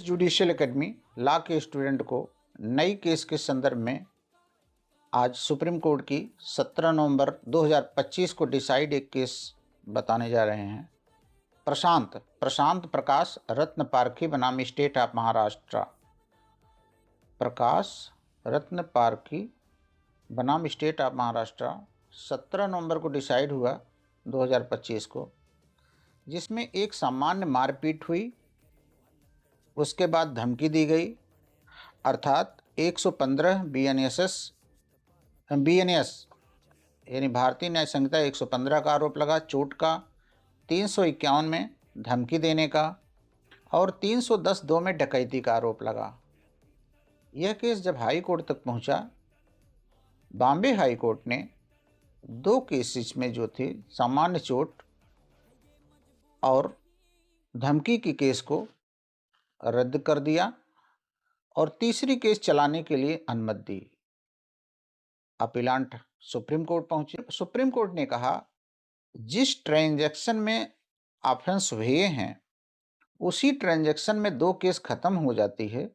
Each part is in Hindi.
जुडिशियल एकेडमी लॉ के स्टूडेंट को नई केस के संदर्भ में आज सुप्रीम कोर्ट की 17 नवंबर 2025 को डिसाइड एक केस बताने जा रहे हैं। प्रशांत प्रशांत प्रकाश रत्न पारखी बनाम स्टेट ऑफ महाराष्ट्र। प्रकाश रत्न पारखी बनाम स्टेट ऑफ महाराष्ट्र 17 नवंबर को डिसाइड हुआ 2025 को, जिसमें एक सामान्य मारपीट हुई, उसके बाद धमकी दी गई, अर्थात 115 बीएनएस यानी भारतीय न्याय संहिता 115 का आरोप लगा चोट का, 351 में धमकी देने का और 310(2) में डकैती का आरोप लगा। यह केस जब हाई कोर्ट तक पहुंचा, बॉम्बे हाई कोर्ट ने दो केसेस में जो थे सामान्य चोट और धमकी की केस को रद्द कर दिया और तीसरी केस चलाने के लिए अनुमति दी। अपीलांट सुप्रीम कोर्ट पहुंचे। सुप्रीम कोर्ट ने कहा, जिस ट्रांजैक्शन में ऑफेंस हुए हैं उसी ट्रांजैक्शन में दो केस खत्म हो जाती है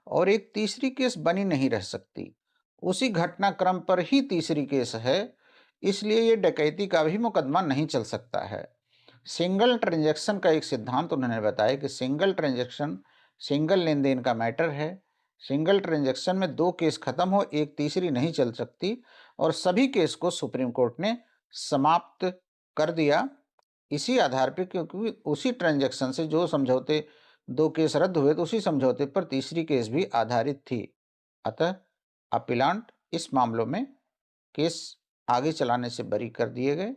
और एक तीसरी केस बनी नहीं रह सकती। उसी घटनाक्रम पर ही तीसरी केस है, इसलिए ये डकैती का भी मुकदमा नहीं चल सकता है। सिंगल ट्रांजैक्शन का एक सिद्धांत उन्होंने बताया कि सिंगल ट्रांजैक्शन सिंगल लेन देन का मैटर है। सिंगल ट्रांजैक्शन में दो केस खत्म हो, एक तीसरी नहीं चल सकती और सभी केस को सुप्रीम कोर्ट ने समाप्त कर दिया इसी आधार पर, क्योंकि उसी ट्रांजैक्शन से जो समझौते दो केस रद्द हुए तो उसी समझौते पर तीसरी केस भी आधारित थी। अतः अपीलांट इस मामलों में केस आगे चलाने से बरी कर दिए गए,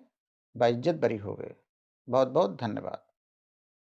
बाइज्जत बरी हो गए। बहुत बहुत धन्यवाद।